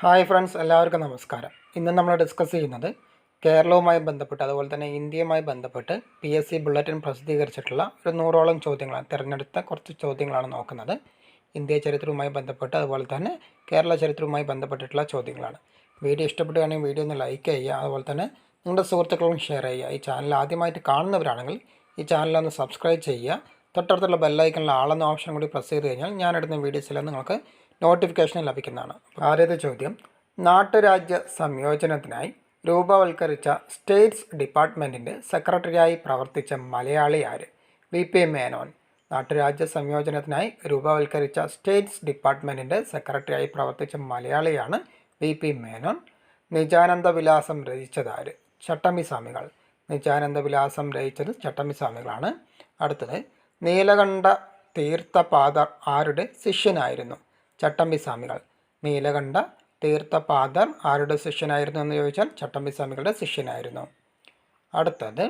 Hi friends, എല്ലാവർക്കും നമസ്കാരം. ഇന്ന് നമ്മൾ ഡിസ്കസ് ചെയ്യുന്നത് കേരളവുമായി ബന്ധപ്പെട്ട് അതുപോലെ തന്നെ ഇന്ത്യയുമായി ബന്ധപ്പെട്ട് PSC ബുള്ളറ്റിൻ പ്രസിദ്ധീകരിച്ചിട്ടുള്ള ഒരു 100ഓളം ചോദ്യങ്ങളാണ്. തിരഞ്ഞെടുത്ത കുറച്ച് ചോദ്യങ്ങളാണ് നോക്കുന്നത്. ഇന്ത്യ ചരിത്രവുമായി ബന്ധപ്പെട്ട് അതുപോലെ തന്നെ കേരള ചരിത്രവുമായി ബന്ധപ്പെട്ടിട്ടുള്ള ചോദ്യങ്ങളാണ്. വീഡിയോ ഇഷ്ടപ്പെടുകയാണെങ്കിൽ വീഡിയോ ഒന്ന് ലൈക്ക് ചെയ്യുക, അതുപോലെ തന്നെ നിങ്ങളുടെ സുഹൃത്തുക്കളും ഷെയർ ചെയ്യുക. ഈ ചാനൽ ആദ്യമായിട്ട് കാണുന്നവരാണെങ്കിൽ ഈ ചാനലൊന്ന് സബ്സ്ക്രൈബ് ചെയ്യുക. തൊട്ടടുത്തുള്ള ബെല്ലൈക്കണിൽ ആളെന്ന ഓപ്ഷൻ കൂടി പ്രസ് ചെയ്ത് കഴിഞ്ഞാൽ ഞാനെടുക്കുന്ന വീഡിയോസിലെല്ലാം നിങ്ങൾക്ക് നോട്ടിഫിക്കേഷൻ ലഭിക്കുന്നതാണ്. ആദ്യത്തെ ചോദ്യം, നാട്ടുരാജ്യ സംയോജനത്തിനായി രൂപവൽക്കരിച്ച സ്റ്റേറ്റ്സ് ഡിപ്പാർട്ട്മെൻറ്റിൻ്റെ സെക്രട്ടറിയായി പ്രവർത്തിച്ച മലയാളി ആര്? VP മേനോൻ. നാട്ടുരാജ്യ സംയോജനത്തിനായി രൂപവൽക്കരിച്ച സ്റ്റേറ്റ്സ് ഡിപ്പാർട്ട്മെൻറ്റിൻ്റെ സെക്രട്ടറിയായി പ്രവർത്തിച്ച മലയാളിയാണ് VP മേനോൻ. നിജാനന്ദ വിലാസം രചിച്ചതാര്? ചട്ടമ്പിസ്വാമികൾ. നിജാനന്ദ വിലാസം രചിച്ചത് ചട്ടമ്പിസ്വാമികളാണ്. അടുത്തത്, നീലകണ്ഠ തീർത്ഥപാദർ ആരുടെ ശിഷ്യനായിരുന്നു? ചട്ടമ്പിസ്വാമികൾ. നീലകണ്ഠ തീർത്ഥപാദർ ആരുടെ ശിഷ്യനായിരുന്നു എന്ന് ചോദിച്ചാൽ ചട്ടമ്പിസ്വാമികളുടെ ശിഷ്യനായിരുന്നു. അടുത്തത്,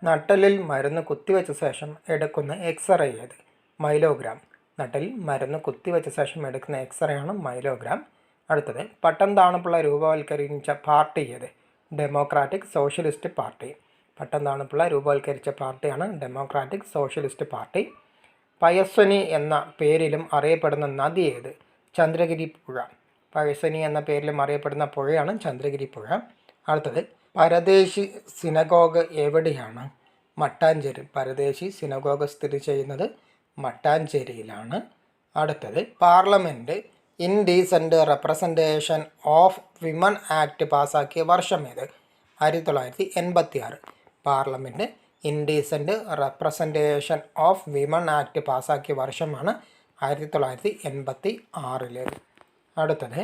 നട്ടലിൽ മരുന്ന് കുത്തിവെച്ച ശേഷം എടുക്കുന്ന എക്സ്റേ ഏത്? മൈലോഗ്രാം. നട്ടലിൽ മരുന്ന് കുത്തിവെച്ച ശേഷം എടുക്കുന്ന എക്സ്റേ ആണ് മൈലോഗ്രാം. അടുത്തത്, പട്ടംതാണപ്പിള്ള രൂപവൽക്കരിച്ച പാർട്ടി ഏത്? Democratic socialist party. പട്ടംതാണപ്പിള്ള രൂപവൽക്കരിച്ച പാർട്ടിയാണ് ഡെമോക്രാറ്റിക് സോഷ്യലിസ്റ്റ് പാർട്ടി. പയസ്വനി എന്ന പേരിലും അറിയപ്പെടുന്ന നദി ഏത്? ചന്ദ്രഗിരി പുഴ. പയസ്വനി എന്ന പേരിലും അറിയപ്പെടുന്ന പുഴയാണ് ചന്ദ്രഗിരി പുഴ. അടുത്തത്, പരദേശി സിനഗോഗ് എവിടെയാണ്? മട്ടാഞ്ചേരി. പരദേശി സിനഗോഗ് സ്ഥിതി ചെയ്യുന്നത് മട്ടാഞ്ചേരിയിലാണ്. അടുത്തത്, parliament indecent representation of women act പാസ്സാക്കിയ വർഷം ഏത്? 1986. Parliament indecent representation of women act പാസ്സാക്കിയ വർഷമാണ് 1986. അടുത്തത്,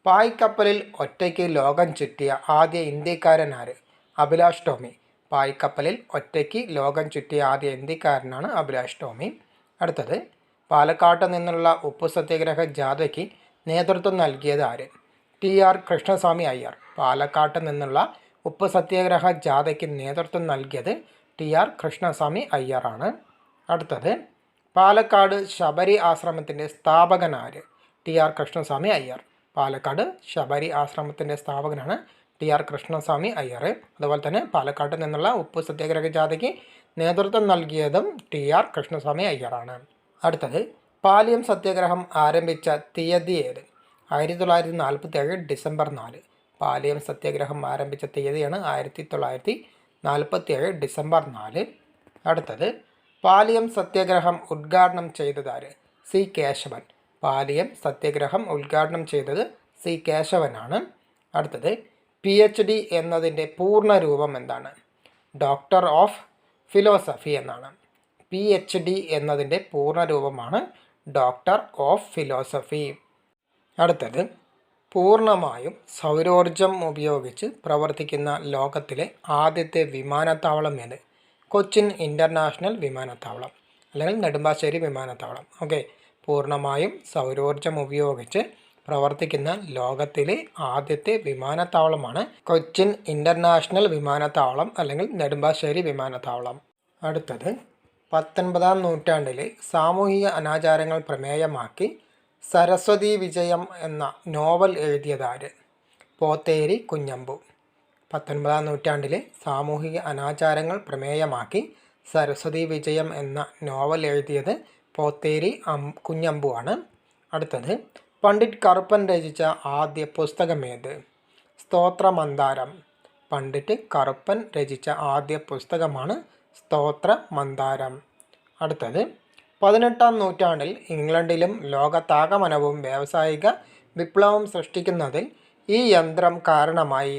പായ്ക്കപ്പലിൽ ഒറ്റയ്ക്ക് ലോകം ചുറ്റിയ ആദ്യ ഇന്ത്യക്കാരൻ ആര്? അഭിലാഷ് ടോമി. പായ്ക്കപ്പലിൽ ഒറ്റയ്ക്ക് ലോകം ചുറ്റിയ ആദ്യ ഇന്ത്യക്കാരനാണ് അഭിലാഷ് ടോമി. അടുത്തത്, പാലക്കാട്ട് നിന്നുള്ള ഉപ്പു സത്യാഗ്രഹ ജാഥയ്ക്ക് നേതൃത്വം നൽകിയത് ആര്? TR കൃഷ്ണസ്വാമി അയ്യർ. പാലക്കാട്ട് നിന്നുള്ള ഉപ്പു സത്യാഗ്രഹ ജാഥയ്ക്ക് നേതൃത്വം നൽകിയത് TR കൃഷ്ണസ്വാമി അയ്യറാണ്. അടുത്തത്, പാലക്കാട് ശബരി ആശ്രമത്തിൻ്റെ സ്ഥാപകൻ ആര്? TR കൃഷ്ണസ്വാമി അയ്യർ. പാലക്കാട് ശബരി ആശ്രമത്തിൻ്റെ സ്ഥാപകനാണ് TR കൃഷ്ണസ്വാമി അയ്യർ. അതുപോലെ തന്നെ പാലക്കാട്ട് നിന്നുള്ള ഉപ്പു സത്യാഗ്രഹ ജാഥയ്ക്ക് നേതൃത്വം നൽകിയതും TR കൃഷ്ണസ്വാമി അയ്യറാണ്. അടുത്തത്, പാലിയം സത്യാഗ്രഹം ആരംഭിച്ച തീയതി ഏത്? 1947 ഡിസംബർ 4. പാലിയം സത്യാഗ്രഹം ആരംഭിച്ച തീയതിയാണ് 1947 ഡിസംബർ 4. അടുത്തത്, പാലിയം സത്യാഗ്രഹം ഉദ്ഘാടനം ചെയ്തതാര്? C കേശവൻ. പാലിയം സത്യാഗ്രഹം ഉദ്ഘാടനം ചെയ്തത് C കേശവനാണ്. അടുത്തത്, PhD എന്നതിൻ്റെ പൂർണ്ണ രൂപം എന്താണ്? ഡോക്ടർ ഓഫ് ഫിലോസഫി എന്നാണ്. PhD എന്നതിൻ്റെ പൂർണ്ണ രൂപമാണ് ഡോക്ടർ ഓഫ് ഫിലോസഫി. അടുത്തത്, പൂർണ്ണമായും സൗരോർജം ഉപയോഗിച്ച് പ്രവർത്തിക്കുന്ന ലോകത്തിലെ ആദ്യത്തെ വിമാനത്താവളം ഏത്? കൊച്ചിൻ ഇൻ്റർനാഷണൽ വിമാനത്താവളം അല്ലെങ്കിൽ നെടുമ്പാശ്ശേരി വിമാനത്താവളം. ഓക്കെ, പൂർണ്ണമായും സൗരോർജം ഉപയോഗിച്ച് പ്രവർത്തിക്കുന്ന ലോകത്തിലെ ആദ്യത്തെ വിമാനത്താവളമാണ് കൊച്ചിൻ ഇൻ്റർനാഷണൽ വിമാനത്താവളം അല്ലെങ്കിൽ നെടുമ്പാശ്ശേരി വിമാനത്താവളം. അടുത്തത്, 19-ാം നൂറ്റാണ്ടിലെ സാമൂഹിക അനാചാരങ്ങൾ പ്രമേയമാക്കി സരസ്വതി വിജയം എന്ന നോവൽ എഴുതിയതാര്? പോത്തേരി കുഞ്ഞമ്പു. 19-ാം നൂറ്റാണ്ടിലെ സാമൂഹിക അനാചാരങ്ങൾ പ്രമേയമാക്കി സരസ്വതി വിജയം എന്ന നോവൽ എഴുതിയത് പോത്തേരി കുഞ്ഞമ്പു ആണ്. അടുത്തത്, പണ്ഡിറ്റ് കറുപ്പൻ രചിച്ച ആദ്യ പുസ്തകം ഏത്? സ്തോത്രമന്ദാരം. പണ്ഡിറ്റ് കറുപ്പൻ രചിച്ച ആദ്യ പുസ്തകമാണ് സ്തോത്രമന്ദാരം. അടുത്തത്, 18-ാം നൂറ്റാണ്ടിൽ ഇംഗ്ലണ്ടിലും ലോകത്താകമാനവും വ്യാവസായിക വിപ്ലവം സൃഷ്ടിക്കുന്നതിൽ ഈ യന്ത്രം കാരണമായി.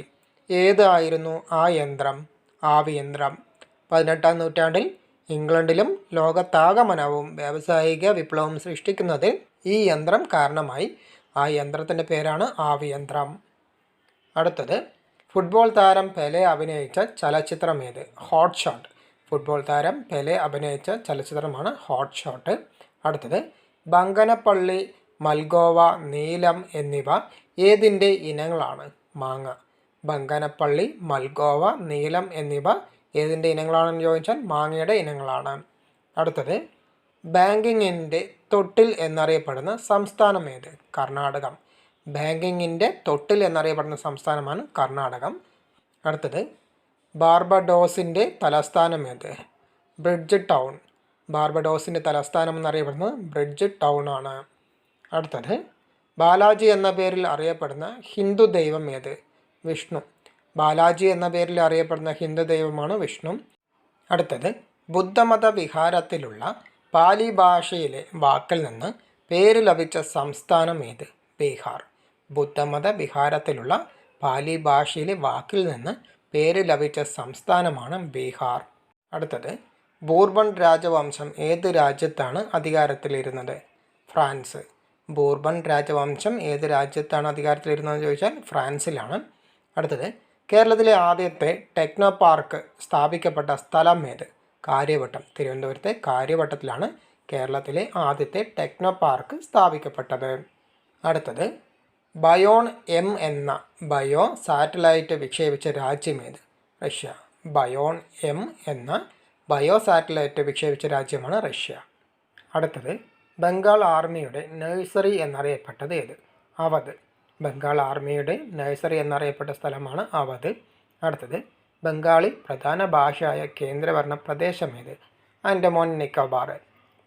ഏത് ആയിരുന്നു ആ യന്ത്രം? ആവിയന്ത്രം. 18-ാം നൂറ്റാണ്ടിൽ ഇംഗ്ലണ്ടിലും ലോകത്താകമാനവും വ്യാവസായിക വിപ്ലവം സൃഷ്ടിക്കുന്നതിൽ ഈ യന്ത്രം കാരണമായി. ആ യന്ത്രത്തിൻ്റെ പേരാണ് ആവിയന്ത്രം. അടുത്തത്, ഫുട്ബോൾ താരം പെലെ അഭിനയിച്ച ചലച്ചിത്രം ഏത്? Hot shot. ഫുട്ബോൾ താരം പെലെ അഭിനയിച്ച ചലച്ചിത്രമാണ് ഹോട്ട് ഷോട്ട്. അടുത്തത്, ബങ്കനപ്പള്ളി, മൽഗോവ, നീലം എന്നിവ ഏതിൻ്റെ ഇനങ്ങളാണ്? മാങ്ങ. ബങ്കനപ്പള്ളി, മൽഗോവ, നീലം എന്നിവ ഏതിൻ്റെ ഇനങ്ങളാണെന്ന് ചോദിച്ചാൽ മാങ്ങയുടെ ഇനങ്ങളാണ്. അടുത്തത്, ബാങ്കിങ്ങിൻ്റെ തൊട്ടിൽ എന്നറിയപ്പെടുന്ന സംസ്ഥാനം ഏത്? കർണാടകം. ബാങ്കിങ്ങിൻ്റെ തൊട്ടിൽ എന്നറിയപ്പെടുന്ന സംസ്ഥാനമാണ് കർണാടകം. അടുത്തത് ബാർബഡോസിൻ്റെ തലസ്ഥാനം ഏത്? Bridge town. ബാർബഡോസിൻ്റെ തലസ്ഥാനം എന്നറിയപ്പെടുന്നത് ബ്രിഡ്ജ് ടൗൺ ആണ്. അടുത്തത് ബാലാജി എന്ന പേരിൽ അറിയപ്പെടുന്ന ഹിന്ദു ദൈവം ഏത്? വിഷ്ണു. ബാലാജി എന്ന പേരിൽ അറിയപ്പെടുന്ന ഹിന്ദു ദൈവമാണ് വിഷ്ണു. അടുത്തത് ബുദ്ധമത വിഹാരത്തിലുള്ള പാലി ഭാഷയിലെ വാക്കിൽ നിന്ന് പേര് ലഭിച്ച സംസ്ഥാനം ഏത്? ബീഹാർ. ബുദ്ധമത വിഹാരത്തിലുള്ള പാലി ഭാഷയിലെ വാക്കിൽ നിന്ന് പേര് ലഭിച്ച സംസ്ഥാനമാണ് ബീഹാർ. അടുത്തത് ബൂർബൺ രാജവംശം ഏത് രാജ്യത്താണ് അധികാരത്തിലിരുന്നത്? ഫ്രാൻസ്. ബൂർബൺ രാജവംശം ഏത് രാജ്യത്താണ് അധികാരത്തിലിരുന്നതെന്ന് ചോദിച്ചാൽ ഫ്രാൻസിലാണ്. അടുത്തത് കേരളത്തിലെ ആദ്യത്തെ ടെക്നോ പാർക്ക് സ്ഥാപിക്കപ്പെട്ട സ്ഥലം ഏത്? കാര്യവട്ടം. തിരുവനന്തപുരത്തെ കാര്യവട്ടത്തിലാണ് കേരളത്തിലെ ആദ്യത്തെ ടെക്നോ പാർക്ക് സ്ഥാപിക്കപ്പെട്ടത്. അടുത്തത് ബയോൺ എം എന്ന ബയോ സാറ്റലൈറ്റ് വിക്ഷേപിച്ച രാജ്യമേത്? റഷ്യ. ബയോൺ എം എന്ന ബയോ സാറ്റലൈറ്റ് വിക്ഷേപിച്ച രാജ്യമാണ് റഷ്യ. അടുത്തത് ബംഗാൾ ആർമിയുടെ നഴ്സറി എന്നറിയപ്പെട്ടത് ഏത്? അവധ്. ബംഗാൾ ആർമിയുടെ നഴ്സറി എന്നറിയപ്പെട്ട സ്ഥലമാണ് അവധ്. അടുത്തത് ബംഗാളി പ്രധാന ഭാഷയായ കേന്ദ്രഭരണ പ്രദേശം ഏത്? ആൻഡമാൻ നിക്കോബാർ.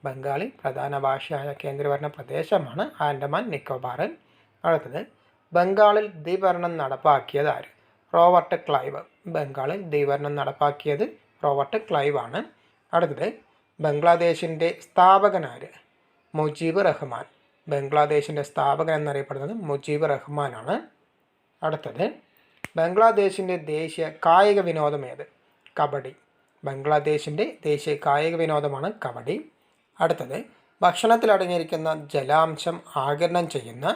ബംഗാളി പ്രധാന ഭാഷയായ കേന്ദ്രഭരണ പ്രദേശമാണ് ആൻഡമാൻ നിക്കോബാർ. അടുത്തത് ബംഗാളിൽ ദ്വിഭരണം നടപ്പാക്കിയത് ആര്? Robert Clive. ബംഗാളിൽ ദ്വിഭരണം നടപ്പാക്കിയത് റോബർട്ട് ക്ലൈവ് ആണ്. അടുത്തത് ബംഗ്ലാദേശിൻ്റെ സ്ഥാപകനാര്? മുജീബ് റഹ്മാൻ. ബംഗ്ലാദേശിൻ്റെ സ്ഥാപകൻ എന്നറിയപ്പെടുന്നത് മുജീബ് റഹ്മാനാണ്. അടുത്തത് ബംഗ്ലാദേശിൻ്റെ ദേശീയ കായിക വിനോദം ഏത്? കബഡി. ബംഗ്ലാദേശിൻ്റെ ദേശീയ കായിക വിനോദമാണ് കബഡി. അടുത്തത് ഭക്ഷണത്തിൽ അടങ്ങിയിരിക്കുന്ന ജലാംശം ആഗിരണം ചെയ്യുന്ന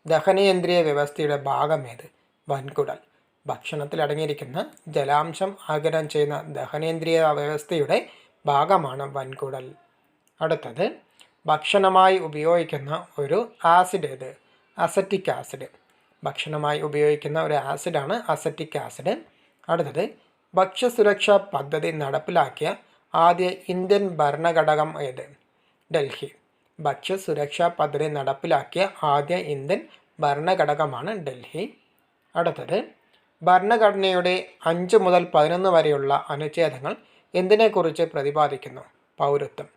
ദഹനേന്ദ്രിയ വ്യവസ്ഥയുടെ ഭാഗം ഏത്? വൻകുടൽ. ഭക്ഷണത്തിൽ അടങ്ങിയിരിക്കുന്ന ജലാംശം ആഗിരണം ചെയ്യുന്ന ദഹനേന്ദ്രിയ വ്യവസ്ഥയുടെ ഭാഗമാണ് വൻകുടൽ. അടുത്തത് ഭക്ഷണമായി ഉപയോഗിക്കുന്ന ഒരു ആസിഡ് ഏത്? Acetic acid. ഭക്ഷണമായി ഉപയോഗിക്കുന്ന ഒരു ആസിഡാണ് അസറ്റിക് ആസിഡ്. അടുത്തത് ഭക്ഷ്യസുരക്ഷാ പദ്ധതി നടപ്പിലാക്കിയ ആദ്യ ഇന്ത്യൻ ഭരണഘടകം ഏത്? ഡൽഹി. ഭക്ഷ്യസുരക്ഷാ പദ്ധതി നടപ്പിലാക്കിയ ആദ്യ ഇന്ത്യൻ ഭരണഘടകമാണ് ഡൽഹി. അടുത്തത് ഭരണഘടനയുടെ 5 മുതൽ 11 വരെയുള്ള അനുച്ഛേദങ്ങൾ എന്തിനെക്കുറിച്ച് പ്രതിപാദിക്കുന്നു? പൗരത്വം.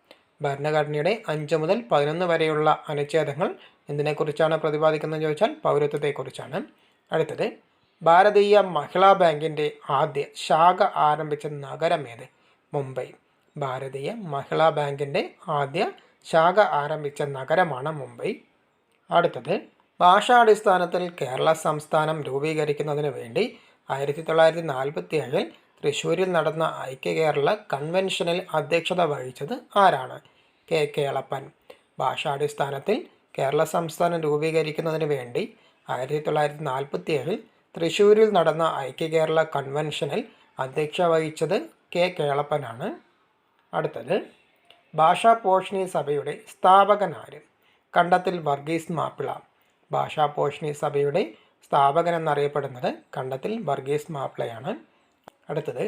ഭരണഘടനയുടെ 5 മുതൽ 11 വരെയുള്ള അനുച്ഛേദങ്ങൾ എന്തിനെക്കുറിച്ചാണ് പ്രതിപാദിക്കുന്നതെന്ന് ചോദിച്ചാൽ പൗരത്വത്തെക്കുറിച്ചാണ്. അടുത്തത് ഭാരതീയ മഹിളാ ബാങ്കിൻ്റെ ആദ്യ ശാഖ ആരംഭിച്ച നഗരം ഏത്? മുംബൈ. ഭാരതീയ മഹിളാ ബാങ്കിൻ്റെ ആദ്യ ശാഖ ആരംഭിച്ച നഗരമാണ് മുംബൈ. അടുത്തത് ഭാഷാടിസ്ഥാനത്തിൽ കേരള സംസ്ഥാനം രൂപീകരിക്കുന്നതിന് വേണ്ടി 1947 തൃശ്ശൂരിൽ നടന്ന ഐക്യ കേരള കൺവെൻഷനിൽ അധ്യക്ഷത വഹിച്ചത് ആരാണ്? കെ കേളപ്പൻ. ഭാഷാടിസ്ഥാനത്തിൽ കേരള സംസ്ഥാനം രൂപീകരിക്കുന്നതിന് വേണ്ടി 1947 തൃശ്ശൂരിൽ നടന്ന ഐക്യ കേരള കൺവെൻഷനിൽ അധ്യക്ഷത വഹിച്ചത് കെ കേളപ്പനാണ്. അടുത്തത് ഭാഷാപോഷിണി സഭയുടെ സ്ഥാപകനാര്? കണ്ടത്തിൽ വർഗീസ് മാപ്പിള. ഭാഷാപോഷിണി സഭയുടെ സ്ഥാപകൻ എന്നറിയപ്പെടുന്നത് കണ്ടത്തിൽ വർഗീസ് മാപ്പിളയാണ്. അടുത്തത്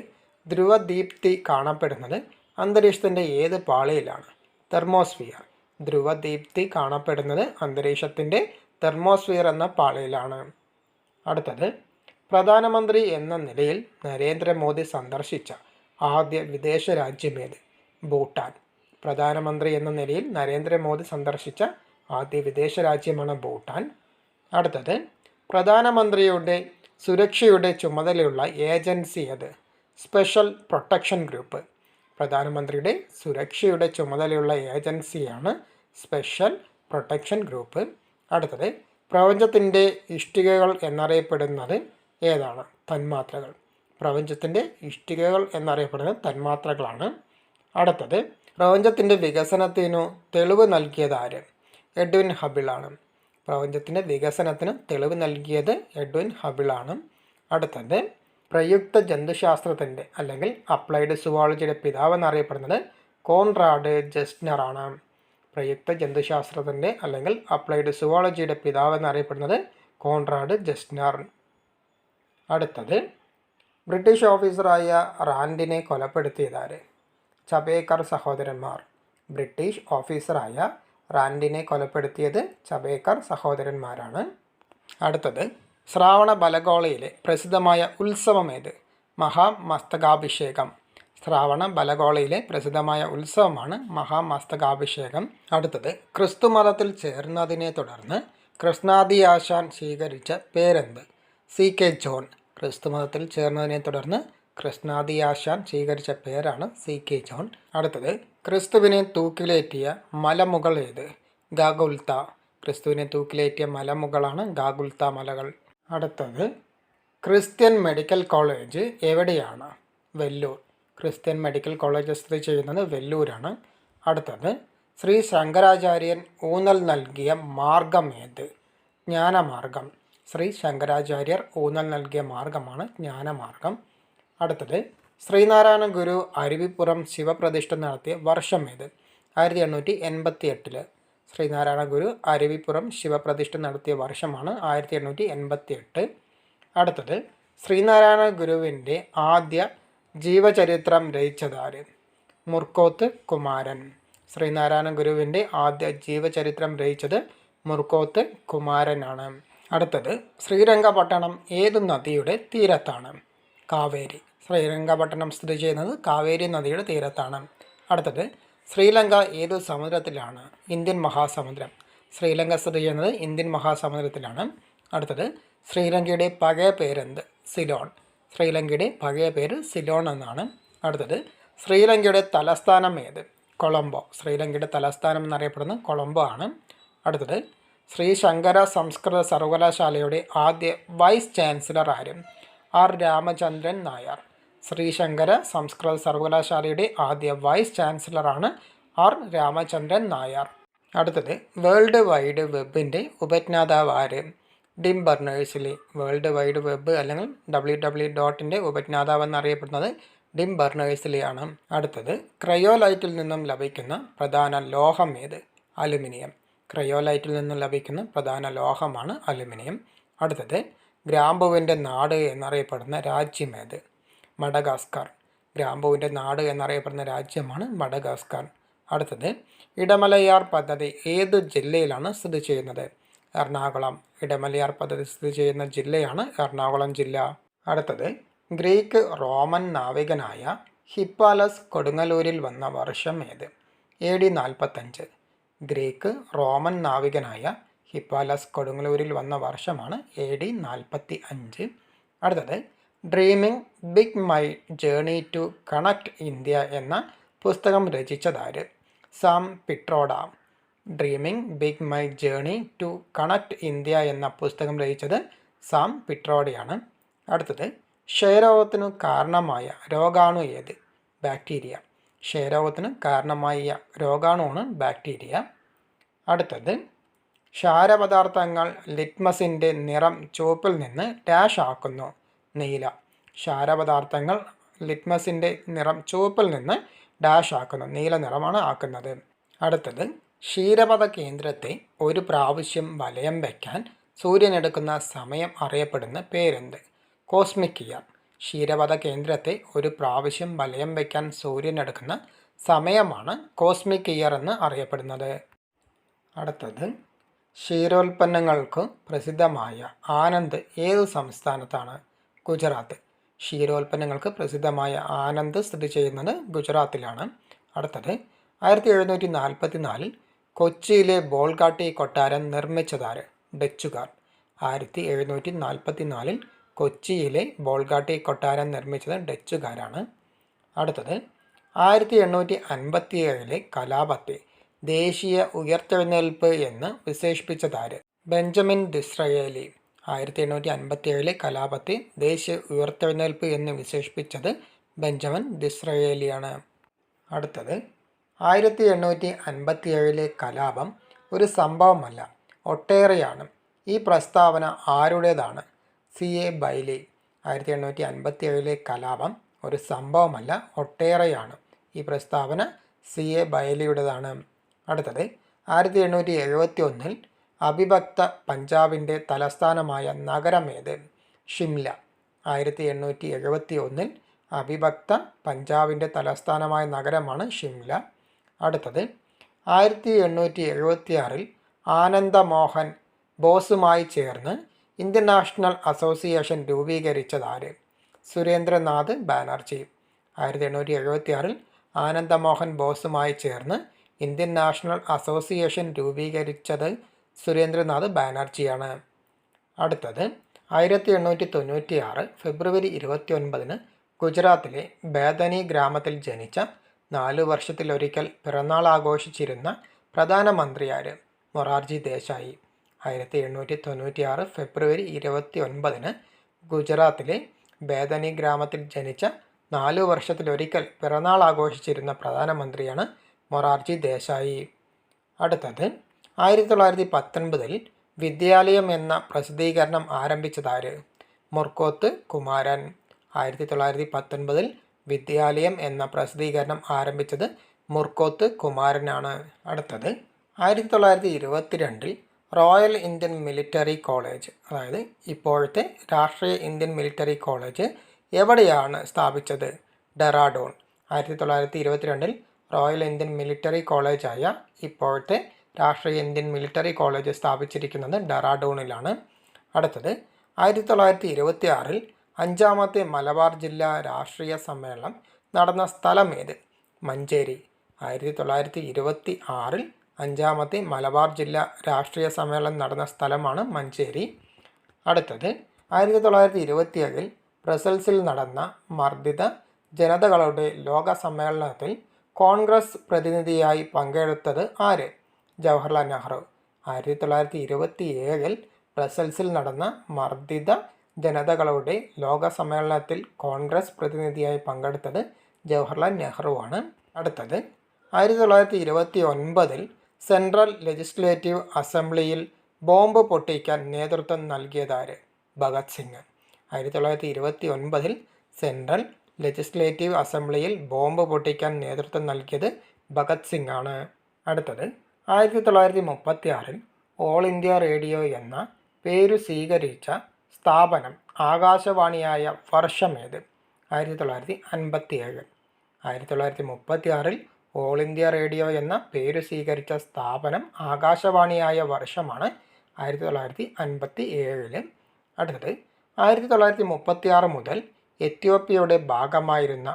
ധ്രുവദീപ്തി കാണപ്പെടുന്നത് അന്തരീക്ഷത്തിൻ്റെ ഏത് പാളിയിലാണ്? തെർമോസ്ഫിയർ. ധ്രുവദീപ്തി കാണപ്പെടുന്നത് അന്തരീക്ഷത്തിൻ്റെ തെർമോസ്ഫിയർ എന്ന പാളിയിലാണ്. അടുത്തത് പ്രധാനമന്ത്രി എന്ന നിലയിൽ നരേന്ദ്രമോദി സന്ദർശിച്ച ആദ്യ വിദേശ രാജ്യമേത്? ഭൂട്ടാൻ. പ്രധാനമന്ത്രി എന്ന നിലയിൽ നരേന്ദ്രമോദി സന്ദർശിച്ച ആദ്യ വിദേശ രാജ്യമാണ് ഭൂട്ടാൻ. അടുത്തത് പ്രധാനമന്ത്രിയുടെ സുരക്ഷയുടെ ചുമതലയുള്ള ഏജൻസി ഏത്? Special protection group. പ്രധാനമന്ത്രിയുടെ സുരക്ഷയുടെ ചുമതലയുള്ള ഏജൻസിയാണ് സ്പെഷ്യൽ പ്രൊട്ടക്ഷൻ ഗ്രൂപ്പ്. അടുത്തത് പ്രപഞ്ചത്തിൻ്റെ ഇഷ്ടികകൾ എന്നറിയപ്പെടുന്നത് ഏതാണ്? തന്മാത്രകൾ. പ്രപഞ്ചത്തിൻ്റെ ഇഷ്ടികകൾ എന്നറിയപ്പെടുന്നത് തന്മാത്രകളാണ്. അടുത്തത് പ്രപഞ്ചത്തിൻ്റെ വികസനത്തിനു തെളിവ് നൽകിയത് ആര്? എഡ്വിൻ ഹബിളാണ്. പ്രപഞ്ചത്തിൻ്റെ വികസനത്തിന് തെളിവ് നൽകിയത് എഡ്വിൻ ഹബിളാണ്. അടുത്തത് പ്രയുക്ത ജന്തുശാസ്ത്രത്തിൻ്റെ അല്ലെങ്കിൽ അപ്ലൈഡ് സുവോളജിയുടെ പിതാവ് എന്നറിയപ്പെടുന്നത് കോൺറാഡ് ജസ്റ്റ്നറാണ്. പ്രയുക്ത ജന്തുശാസ്ത്രത്തിൻ്റെ അല്ലെങ്കിൽ അപ്ലൈഡ് സുവോളജിയുടെ പിതാവ് എന്നറിയപ്പെടുന്നത് കോൺറാഡ് ജസ്റ്റ്നർ. അടുത്തത് ബ്രിട്ടീഷ് ഓഫീസറായ റാൻഡിനെ കൊലപ്പെടുത്തിയതാര്? ചബേക്കർ സഹോദരന്മാർ. ബ്രിട്ടീഷ് ഓഫീസറായ റാൻഡിനെ കൊലപ്പെടുത്തിയത് ചബേക്കർ സഹോദരന്മാരാണ്. അടുത്തത് ശ്രാവണ ബലഗോളയിലെ പ്രസിദ്ധമായ ഉത്സവം ഏത്? മഹാമസ്തകാഭിഷേകം. ശ്രാവണ ബലഗോളയിലെ പ്രസിദ്ധമായ ഉത്സവമാണ് മഹാമസ്തകാഭിഷേകം. അടുത്തത് ക്രിസ്തുമതത്തിൽ ചേർന്നതിനെ തുടർന്ന് കൃഷ്ണാദി ആശാൻ സ്വീകരിച്ച പേരെന്ത്? CK John. ക്രിസ്തുമതത്തിൽ ചേർന്നതിനെ തുടർന്ന് കൃഷ്ണാദി ആശാൻ സ്വീകരിച്ച പേരാണ് CK ജോൺ. അടുത്തത് ക്രിസ്തുവിനെ തൂക്കിലേറ്റിയ മലമുകൾ ഏത്? ഗാഗുൽത്ത. ക്രിസ്തുവിനെ തൂക്കിലേറ്റിയ മലമുകളാണ് ഗാഗുൽത്ത മലകൾ. അടുത്തത് ക്രിസ്ത്യൻ മെഡിക്കൽ കോളേജ് എവിടെയാണ്? വെല്ലൂർ. ക്രിസ്ത്യൻ മെഡിക്കൽ കോളേജ് സ്ഥിതി ചെയ്യുന്നത് വെല്ലൂരാണ്. അടുത്തത് ശ്രീ ശങ്കരാചാര്യൻ ഊന്നൽ നൽകിയ മാർഗം ഏത്? ജ്ഞാനമാർഗം. ശ്രീ ശങ്കരാചാര്യർ ഊന്നൽ നൽകിയ മാർഗമാണ് ജ്ഞാനമാർഗം. അടുത്തത് ശ്രീനാരായണ ഗുരു അരുവിപ്പുറം ശിവപ്രതിഷ്ഠ നടത്തിയ വർഷം ഏത്? 1888. ശ്രീനാരായണ ഗുരു അരുവിപ്പുറം ശിവപ്രതിഷ്ഠ നടത്തിയ വർഷമാണ് 1888. അടുത്തത് ശ്രീനാരായണ ഗുരുവിൻ്റെ ആദ്യ ജീവചരിത്രം രചിച്ചതാര്? മുർക്കോത്ത് കുമാരൻ. ശ്രീനാരായണ ഗുരുവിൻ്റെ ആദ്യ ജീവചരിത്രം രചിച്ചത് മുർക്കോത്ത് കുമാരനാണ്. അടുത്തത് ശ്രീരംഗപട്ടണം ഏതു നദിയുടെ തീരത്താണ്? കാവേരി. ശ്രീരംഗപട്ടണം സ്ഥിതി ചെയ്യുന്നത് കാവേരി നദിയുടെ തീരത്താണ്. അടുത്തത് ശ്രീലങ്ക ഏതു സമുദ്രത്തിലാണ്? ഇന്ത്യൻ മഹാസമുദ്രം. ശ്രീലങ്ക സ്ഥിതി ചെയ്യുന്നത് ഇന്ത്യൻ മഹാസമുദ്രത്തിലാണ്. അടുത്തത് ശ്രീലങ്കയുടെ പഴയ പേരെന്ത്? സിലോൺ. ശ്രീലങ്കയുടെ പഴയ പേര് സിലോൺ എന്നാണ്. അടുത്തത് ശ്രീലങ്കയുടെ തലസ്ഥാനം ഏത്? കൊളംബോ. ശ്രീലങ്കയുടെ തലസ്ഥാനം എന്നറിയപ്പെടുന്നത് കൊളംബോ ആണ്. അടുത്തത് ശ്രീ ശങ്കര സംസ്കൃത സർവകലാശാലയുടെ ആദ്യ വൈസ് ചാൻസലർ ആര്? R രാമചന്ദ്രൻ നായർ. ശ്രീശങ്കര സംസ്കൃത സർവകലാശാലയുടെ ആദ്യ വൈസ് ചാൻസലറാണ് R രാമചന്ദ്രൻ നായർ. അടുത്തത് വേൾഡ് വൈഡ് വെബിൻ്റെ ഉപജ്ഞാതാവ് ആര്? Tim Berners-Lee. World wide web അല്ലെങ്കിൽ www.ൻ്റെ ഉപജ്ഞാതാവ് എന്നറിയപ്പെടുന്നത് ടിം ബെർണേഴ്സ്-ലീ ആണ്. അടുത്തത് ക്രയോലൈറ്റിൽ നിന്നും ലഭിക്കുന്ന പ്രധാന ലോഹം ഏത്? അലുമിനിയം. ക്രയോലൈറ്റിൽ നിന്നും ലഭിക്കുന്ന പ്രധാന ലോഹമാണ് അലുമിനിയം. അടുത്തത് ഗ്രാമ്പുവിൻ്റെ നാട് എന്നറിയപ്പെടുന്ന രാജ്യം ഏത്? മഡഗാസ്കർ. ഗ്രാമ്പുവിൻ്റെ നാട് എന്നറിയപ്പെടുന്ന രാജ്യമാണ് മഡഗാസ്കർ. അടുത്തത് ഇടമലയാർ പദ്ധതി ഏത് ജില്ലയിലാണ് സ്ഥിതി ചെയ്യുന്നത്? എറണാകുളം. ഇടമലയാർ പദ്ധതി സ്ഥിതി ചെയ്യുന്ന ജില്ലയാണ് എറണാകുളം ജില്ല. അടുത്തത് ഗ്രീക്ക് റോമൻ നാവികനായ ഹിപ്പാലസ് കൊടുങ്ങല്ലൂരിൽ വന്ന വർഷം ഏത്? AD 45. ഗ്രീക്ക് റോമൻ നാവികനായ ഹിപ്പാലസ് കൊടുങ്ങല്ലൂരിൽ വന്ന വർഷമാണ് AD 45. അടുത്തത് dreaming big my journey to connect India എന്ന പുസ്തകം രചിച്ചതാര്? Sam Pitroda. Dreaming big my journey to connect India എന്ന പുസ്തകം രചിച്ചത് സാം പിട്രോഡയാണ്. അടുത്തത് ക്ഷയരോഗത്തിനു കാരണമായ രോഗാണു ഏത്? ബാക്ടീരിയ. ക്ഷയരോഗത്തിന് കാരണമായ രോഗാണുവാണ് ബാക്ടീരിയ. അടുത്തത് ക്ഷാരപദാർത്ഥങ്ങൾ ലിറ്റ്മസിൻ്റെ നിറം ചുവപ്പിൽ നിന്ന് ഡാഷ് ആക്കുന്നു? നീല. ക്ഷാരപദാർത്ഥങ്ങൾ ലിറ്റ്മസിൻ്റെ നിറം ചുവപ്പിൽ നിന്ന് ഡാഷ് ആക്കുന്നു? നീല നിറമാണ് ആക്കുന്നത്. അടുത്തത് ക്ഷീരപഥ കേന്ദ്രത്തെ ഒരു പ്രാവശ്യം വലയം വയ്ക്കാൻ സൂര്യൻ എടുക്കുന്ന സമയം അറിയപ്പെടുന്ന പേരെന്ത്? Cosmic year. ക്ഷീരപഥ കേന്ദ്രത്തെ ഒരു പ്രാവശ്യം വലയം വയ്ക്കാൻ സൂര്യൻ എടുക്കുന്ന സമയമാണ് കോസ്മിക് ഇയർ എന്ന് അറിയപ്പെടുന്നത്. അടുത്തത് ക്ഷീരോൽപ്പന്നങ്ങൾക്ക് പ്രസിദ്ധമായ ആനന്ദ് ഏത് സംസ്ഥാനത്താണ്? ഗുജറാത്ത്. ക്ഷീരോൽപ്പന്നങ്ങൾക്ക് പ്രസിദ്ധമായ ആനന്ദ് സ്ഥിതി ചെയ്യുന്നത് ഗുജറാത്തിലാണ്. അടുത്തത് 1744 കൊച്ചിയിലെ ബോൾഗാട്ടി കൊട്ടാരം നിർമ്മിച്ചതാര്? ഡച്ചുകാർ. 1744 കൊച്ചിയിലെ ബോൾഗാട്ടി കൊട്ടാരം നിർമ്മിച്ചത് ഡച്ചുകാരാണ്. അടുത്തത് 1857 കലാപത്തെ ദേശീയ ഉയർത്തെഴുന്നേൽപ്പ് എന്ന് വിശേഷിപ്പിച്ചതാര്? ബെഞ്ചമിൻ ഡിസ്രയേലി. 1857 കലാപത്തെ ദേശീയ ഉയർത്തെഴുന്നേൽപ്പ് എന്ന് വിശേഷിപ്പിച്ചത് ബെഞ്ചമിൻ ഡിസ്രയേലിയാണ്. അടുത്തത് 1857 കലാപം ഒരു സംഭവമല്ല, ഒട്ടേറെയാണ്. ഈ പ്രസ്താവന ആരുടേതാണ്? CA ബൈലി. 1857 കലാപം ഒരു സംഭവമല്ല, ഒട്ടേറെയാണ്. ഈ പ്രസ്താവന CA ബൈലിയുടേതാണ്. അടുത്തത് 1871 അവിഭക്ത പഞ്ചാബിൻ്റെ തലസ്ഥാനമായ നഗരമേത്? ഷിംല. 1871 അവിഭക്ത പഞ്ചാബിൻ്റെ തലസ്ഥാനമായ നഗരമാണ് ഷിംല. അടുത്തത് 1876 ആനന്ദമോഹൻ ബോസുമായി ചേർന്ന് ഇന്ത്യൻ നാഷണൽ അസോസിയേഷൻ രൂപീകരിച്ചതാര്? സുരേന്ദ്രനാഥ് ബാനർജി. 1876 ആനന്ദമോഹൻ ബോസുമായി ചേർന്ന് ഇന്ത്യൻ നാഷണൽ അസോസിയേഷൻ രൂപീകരിച്ചത് സുരേന്ദ്രനാഥ് ബാനർജിയാണ്. അടുത്തത് 1896 ഫെബ്രുവരി 29 ഗുജറാത്തിലെ ബേദനി ഗ്രാമത്തിൽ ജനിച്ച 4 വർഷത്തിലൊരിക്കൽ പിറന്നാൾ ആഘോഷിച്ചിരുന്ന പ്രധാനമന്ത്രിയാര്? മൊറാർജി ദേശായി. 1896 ഫെബ്രുവരി 29 ഗുജറാത്തിലെ ബേദനി ഗ്രാമത്തിൽ ജനിച്ച 4 വർഷത്തിലൊരിക്കൽ പിറന്നാൾ ആഘോഷിച്ചിരുന്ന പ്രധാനമന്ത്രിയാണ് മൊറാർജി ദേശായി. അടുത്തത് 1919 വിദ്യാലയം എന്ന പ്രസിദ്ധീകരണം ആരംഭിച്ചതാര്? മുർക്കോത്ത് കുമാരൻ. 1919 വിദ്യാലയം എന്ന പ്രസിദ്ധീകരണം ആരംഭിച്ചത് മുർക്കോത്ത് കുമാരനാണ്. അടുത്തത് 1922 റോയൽ ഇന്ത്യൻ മിലിറ്ററി കോളേജ്, അതായത് ഇപ്പോഴത്തെ രാഷ്ട്രീയ ഇന്ത്യൻ മിലിറ്ററി കോളേജ് എവിടെയാണ് സ്ഥാപിച്ചത്? ഡെറാഡൂൺ. 1922 റോയൽ ഇന്ത്യൻ മിലിറ്ററി കോളേജായ ഇപ്പോഴത്തെ രാഷ്ട്രീയ ഇന്ത്യൻ മിലിറ്ററി കോളേജ് സ്ഥാപിച്ചിരിക്കുന്നത് ഡെറാഡൂണിലാണ്. അടുത്തത് 1926 5ാമത്തെ മലബാർ ജില്ലാ രാഷ്ട്രീയ സമ്മേളനം നടന്ന സ്ഥലം ഏത്? മഞ്ചേരി. 1926 5ാമത്തെ മലബാർ ജില്ലാ രാഷ്ട്രീയ സമ്മേളനം നടന്ന സ്ഥലമാണ് മഞ്ചേരി. അടുത്തത് 1927 ബ്രസൽസിൽ നടന്ന മർദ്ദിത ജനതകളുടെ ലോക സമ്മേളനത്തിൽ കോൺഗ്രസ് പ്രതിനിധിയായി പങ്കെടുത്തത് ആര്? ജവഹർലാൽ നെഹ്റു. 1927 ബ്രസൽസിൽ നടന്ന മർദ്ദിത ജനതകളുടെ ലോക സമ്മേളനത്തിൽ കോൺഗ്രസ് പ്രതിനിധിയായി പങ്കെടുത്തത് ജവഹർലാൽ നെഹ്റുവാണ്. അടുത്തത് 1929 സെൻട്രൽ ലെജിസ്ലേറ്റീവ് അസംബ്ലിയിൽ ബോംബ് പൊട്ടിക്കാൻ നേതൃത്വം നൽകിയതാര്? ഭഗത് സിംഗ്. 1929 സെൻട്രൽ ലെജിസ്ലേറ്റീവ് അസംബ്ലിയിൽ ബോംബ് പൊട്ടിക്കാൻ നേതൃത്വം നൽകിയത് ഭഗത് സിംഗ് ആണ്. അടുത്തത് 1936 ഓൾ ഇന്ത്യ റേഡിയോ എന്ന പേരു സ്വീകരിച്ച സ്ഥാപനം ആകാശവാണിയായ വർഷമേത്? 1957. 1936 ഓൾ ഇന്ത്യ റേഡിയോ എന്ന പേരു സ്വീകരിച്ച സ്ഥാപനം ആകാശവാണിയായ വർഷമാണ് 1957. അടുത്തത് 1936 മുതൽ എത്യോപ്യയുടെ ഭാഗമായിരുന്ന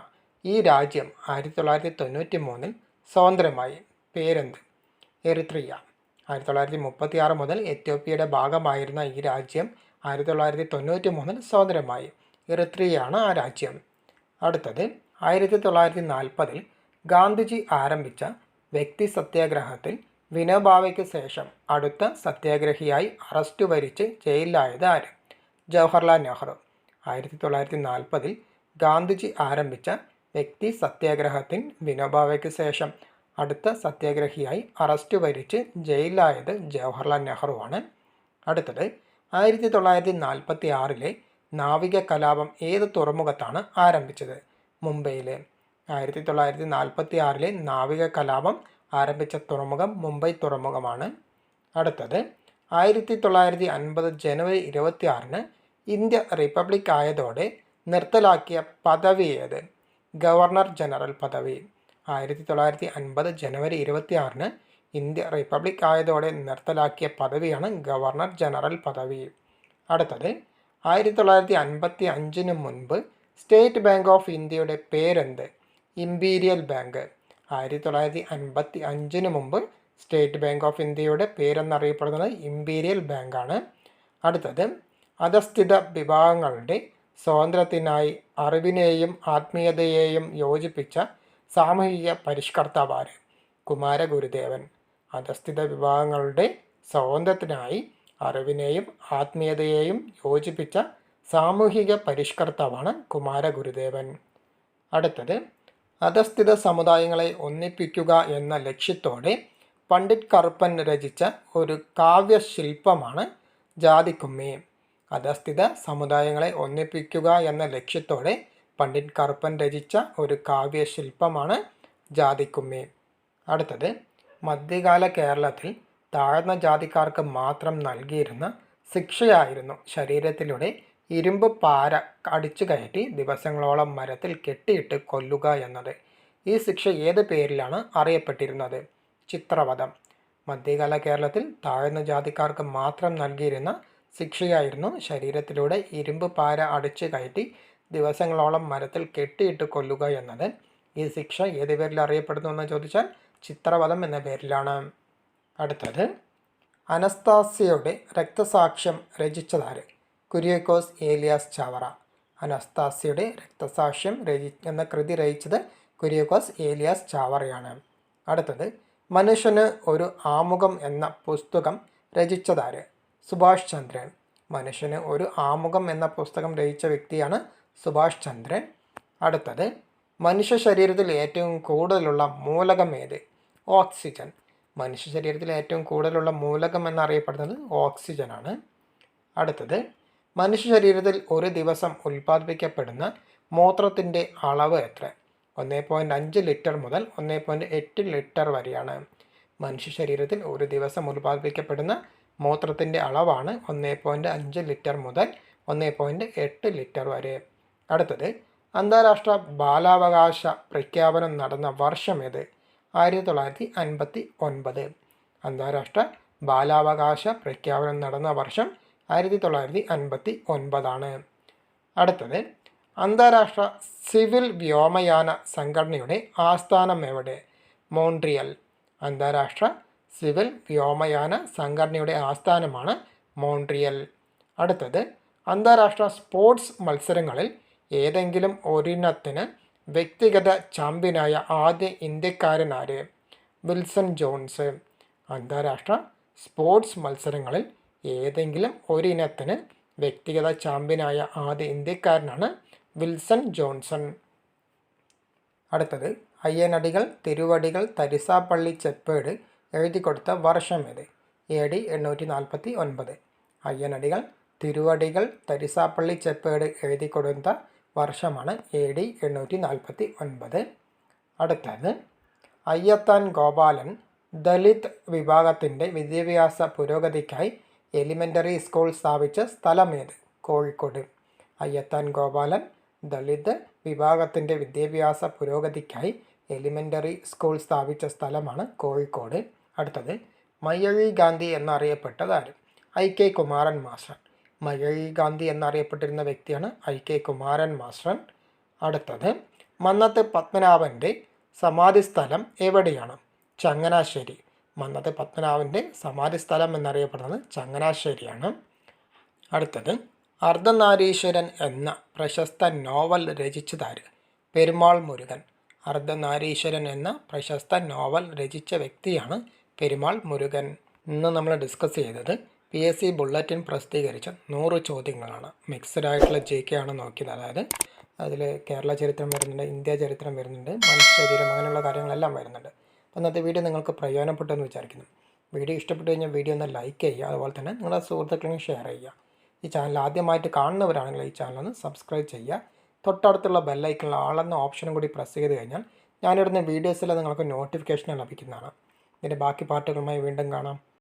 ഈ രാജ്യം 1993 സ്വതന്ത്രമായി. പേരെന്ത്? എറിത്രിയ. 1936 മുതൽ എത്യോപ്യയുടെ ഭാഗമായിരുന്ന ഈ രാജ്യം 1993 സ്വതന്ത്രമായി. എറിത്രിയയാണ് ആ രാജ്യം. അടുത്തത് 1940 ഗാന്ധിജി ആരംഭിച്ച വ്യക്തി സത്യാഗ്രഹത്തിൽ വിനോബാവയ്ക്ക് ശേഷം അടുത്ത സത്യാഗ്രഹിയായി അറസ്റ്റ് വരിച്ച് ജയിലിലായത് ആര്? ജവഹർലാൽ നെഹ്റു. 1940 ഗാന്ധിജി ആരംഭിച്ച വ്യക്തി സത്യാഗ്രഹത്തിൽ വിനോബാവയ്ക്ക് ശേഷം അടുത്ത സത്യാഗ്രഹിയായി അറസ്റ്റ് വരിച്ച് ജയിലിലായത് ജവഹർലാൽ നെഹ്റുവാണ്. അടുത്തത് 1946 നാവിക കലാപം ഏത് തുറമുഖത്താണ് ആരംഭിച്ചത്? മുംബൈയിലെ. 1946 നാവിക കലാപം ആരംഭിച്ച തുറമുഖം മുംബൈ തുറമുഖമാണ്. അടുത്തത് 1950 ജനുവരി 26 ഇന്ത്യ റിപ്പബ്ലിക് ആയതോടെ നിർത്തലാക്കിയ പദവി ഏത്? ഗവർണർ ജനറൽ പദവി. 1950 ജനുവരി 26 ഇന്ത്യ റിപ്പബ്ലിക് ആയതോടെ നിർത്തലാക്കിയ പദവിയാണ് ഗവർണർ ജനറൽ പദവി. അടുത്തത് 1955 മുൻപ് സ്റ്റേറ്റ് ബാങ്ക് ഓഫ് ഇന്ത്യയുടെ പേരെന്ത്? Imperial bank. 1955 മുമ്പ് സ്റ്റേറ്റ് ബാങ്ക് ഓഫ് ഇന്ത്യയുടെ പേരെന്നറിയപ്പെടുന്നത് ഇമ്പീരിയൽ ബാങ്കാണ്. അടുത്തത് അധസ്ഥിത വിഭാഗങ്ങളുടെ സ്വാതന്ത്ര്യത്തിനായി അറിവിനെയും ആത്മീയതയെയും യോജിപ്പിച്ച സാമൂഹിക പരിഷ്കർത്താവാര്? കുമാരഗുരുദേവൻ. അധസ്ഥിത വിഭാഗങ്ങളുടെ സ്വാതന്ത്ര്യത്തിനായി അറിവിനെയും ആത്മീയതയെയും യോജിപ്പിച്ച സാമൂഹിക പരിഷ്കർത്താവാണ് കുമാരഗുരുദേവൻ. അടുത്തത് അധസ്ഥിത സമുദായങ്ങളെ ഒന്നിപ്പിക്കുക എന്ന ലക്ഷ്യത്തോടെ പണ്ഡിറ്റ് കറുപ്പൻ രചിച്ച ഒരു കാവ്യശില്പമാണ് ജാതിക്കുമ്മി. അധസ്ഥിത സമുദായങ്ങളെ ഒന്നിപ്പിക്കുക എന്ന ലക്ഷ്യത്തോടെ പണ്ഡിറ്റ് കറുപ്പൻ രചിച്ച ഒരു കാവ്യശില്പമാണ് ജാതിക്കുമ്മി. അടുത്തത് മധ്യകാല കേരളത്തിൽ താഴ്ന്ന ജാതിക്കാർക്ക് മാത്രം നൽകിയിരുന്ന ശിക്ഷയായിരുന്നു ശരീരത്തിലൂടെ ഇരുമ്പ് പാര അടിച്ചു കയറ്റി ദിവസങ്ങളോളം മരത്തിൽ കെട്ടിയിട്ട് കൊല്ലുക എന്നത്. ഈ ശിക്ഷ ഏത് പേരിലാണ് അറിയപ്പെട്ടിരുന്നത്? ചിത്രവധം. മധ്യകാല കേരളത്തിൽ താഴ്ന്ന ജാതിക്കാർക്ക് മാത്രം നൽകിയിരുന്ന ശിക്ഷയായിരുന്നു ശരീരത്തിലൂടെ ഇരുമ്പ് പാര അടിച്ചു കയറ്റി ദിവസങ്ങളോളം മരത്തിൽ കെട്ടിയിട്ട് കൊല്ലുക എന്നത്. ഈ ശിക്ഷ ഏത് പേരിൽ അറിയപ്പെടുന്നു എന്ന് ചോദിച്ചാൽ ചിത്രവധം എന്ന പേരിലാണ്. അടുത്തത് അനസ്താസിയയുടെ രക്തസാക്ഷ്യം രചിച്ചതാര്? കുര്യാക്കോസ് ഏലിയാസ് ചാവറ. അനസ്താസിയയുടെ രക്തസാക്ഷ്യം എന്ന കൃതി രചിച്ചത് കുര്യാക്കോസ് ഏലിയാസ് ചാവറയാണ്. അടുത്തത് മനുഷ്യന് ഒരു ആമുഖം എന്ന പുസ്തകം രചിച്ചതാര്? സുഭാഷ് ചന്ദ്രൻ. മനുഷ്യന് ഒരു ആമുഖം എന്ന പുസ്തകം രചിച്ച വ്യക്തിയാണ് സുഭാഷ് ചന്ദ്രൻ. അടുത്തത് മനുഷ്യ ശരീരത്തിൽ ഏറ്റവും കൂടുതലുള്ള മൂലകം ഏത്? ഓക്സിജൻ. മനുഷ്യ ശരീരത്തിൽ ഏറ്റവും കൂടുതലുള്ള മൂലകം എന്നറിയപ്പെടുന്നത് ഓക്സിജനാണ്. അടുത്തത് മനുഷ്യ ശരീരത്തിൽ ഒരു ദിവസം ഉൽപ്പാദിപ്പിക്കപ്പെടുന്ന മൂത്രത്തിൻ്റെ അളവ് എത്ര? 1.5 ലിറ്റർ മുതൽ 1.8 ലിറ്റർ വരെയാണ്. മനുഷ്യ ശരീരത്തിൽ ഒരു ദിവസം ഉൽപ്പാദിപ്പിക്കപ്പെടുന്ന മൂത്രത്തിൻ്റെ അളവാണ് 1.5 ലിറ്റർ മുതൽ 1.8 ലിറ്റർ വരെ. അടുത്തത് അന്താരാഷ്ട്ര ബാലാവകാശ പ്രഖ്യാപനം നടന്ന വർഷം ഏത്? 1959. അന്താരാഷ്ട്ര ബാലാവകാശ പ്രഖ്യാപനം നടന്ന വർഷം 1959. അടുത്തത് അന്താരാഷ്ട്ര സിവിൽ വ്യോമയാന സംഘടനയുടെ ആസ്ഥാനം എവിടെ? മോൺട്രിയൽ. അന്താരാഷ്ട്ര സിവിൽ വ്യോമയാന സംഘടനയുടെ ആസ്ഥാനമാണ് മോൺട്രിയൽ. അടുത്തത് അന്താരാഷ്ട്ര സ്പോർട്സ് മത്സരങ്ങളിൽ ഏതെങ്കിലും ഒരിനത്തിന് വ്യക്തിഗത ചാമ്പ്യനായ ആദ്യ ഇന്ത്യക്കാരൻ ആര്? Wilson John's. അന്താരാഷ്ട്ര സ്പോർട്സ് മത്സരങ്ങളിൽ ഏതെങ്കിലും ഒരിനത്തിന് വ്യക്തിഗത ചാമ്പ്യനായ ആദ്യ ഇന്ത്യക്കാരനാണ് വിൽസൺ ജോൺസൺ. അടുത്തത് അയ്യനടികൾ തിരുവടികൾ തരിസാപ്പള്ളി ചെപ്പേട് എഴുതി കൊടുത്ത വർഷം ഏത്? AD 849. അയ്യനടികൾ തിരുവടികൾ തരിസാപ്പള്ളി ചെപ്പേട് എഴുതി കൊടുത്ത വർഷമാണ് AD 849. അടുത്തത് അയ്യത്താൻ ഗോപാലൻ ദലിത് വിഭാഗത്തിൻ്റെ വിദ്യാഭ്യാസ പുരോഗതിക്കായി എലിമെൻ്ററി സ്കൂൾ സ്ഥാപിച്ച സ്ഥലമേത്? കോഴിക്കോട്. അയ്യത്താൻ ഗോപാലൻ ദലിത് വിഭാഗത്തിൻ്റെ വിദ്യാഭ്യാസ പുരോഗതിക്കായി എലിമെൻ്ററി സ്കൂൾ സ്ഥാപിച്ച സ്ഥലമാണ് കോഴിക്കോട്. അടുത്തത് മയ്യഴി ഗാന്ധി എന്നറിയപ്പെട്ടത് ആര്? IK Kumaran Master. മയ്യഴി ഗാന്ധി എന്നറിയപ്പെട്ടിരുന്ന വ്യക്തിയാണ് IK കുമാരൻ മാസ്റ്റർ. അടുത്തത് മന്നത്ത് പത്മനാഭൻ്റെ സമാധി സ്ഥലം എവിടെയാണ്? ചങ്ങനാശ്ശേരി. മന്നത്ത് പത്മനാഭൻ്റെ സമാധി സ്ഥലം എന്നറിയപ്പെടുന്നത് ചങ്ങനാശ്ശേരിയാണ്. അടുത്തത് അർദ്ധനാരീശ്വരൻ എന്ന പ്രശസ്ത നോവൽ രചിച്ചതാര്? പെരുമാൾ മുരുകൻ. അർദ്ധനാരീശ്വരൻ എന്ന പ്രശസ്ത നോവൽ രചിച്ച വ്യക്തിയാണ് പെരുമാൾ മുരുകൻ. ഇന്ന് നമ്മൾ ഡിസ്കസ് ചെയ്തത് PSC ബുള്ളറ്റിൻ പ്രസിദ്ധീകരിച്ച 100 ചോദ്യങ്ങളാണ്. മിക്സഡ് ആയിട്ടുള്ള JK ആണ് നോക്കിയത്. അതായത് അതിൽ കേരള ചരിത്രം വരുന്നുണ്ട്, ഇന്ത്യ ചരിത്രം വരുന്നുണ്ട്, മനുഷ്യ ശരീരം, അങ്ങനെയുള്ള കാര്യങ്ങളെല്ലാം വരുന്നുണ്ട്. അപ്പോൾ ഇന്നത്തെ വീഡിയോ നിങ്ങൾക്ക് പ്രയോജനപ്പെട്ടെന്ന് വിചാരിക്കുന്നു. വീഡിയോ ഇഷ്ടപ്പെട്ടു കഴിഞ്ഞാൽ വീഡിയോ ഒന്ന് ലൈക്ക് ചെയ്യുക, അതുപോലെ തന്നെ നിങ്ങളുടെ സുഹൃത്തുക്കളെ ഷെയർ ചെയ്യുക. ഈ ചാനൽ ആദ്യമായിട്ട് കാണുന്നവരാണെങ്കിൽ ഈ ചാനൽ ഒന്ന് സബ്സ്ക്രൈബ് ചെയ്യുക. തൊട്ടടുത്തുള്ള ബെല്ലൈക്കണിൽ ആളെന്ന ഓപ്ഷനും കൂടി പ്രസ് ചെയ്ത് കഴിഞ്ഞാൽ ഞാനിടുന്ന വീഡിയോസിൽ നിങ്ങൾക്ക് നോട്ടിഫിക്കേഷൻ ലഭിക്കുന്നതാണ്. ഇതിൻ്റെ ബാക്കി പാർട്ടുകളുമായി വീണ്ടും കാണാം.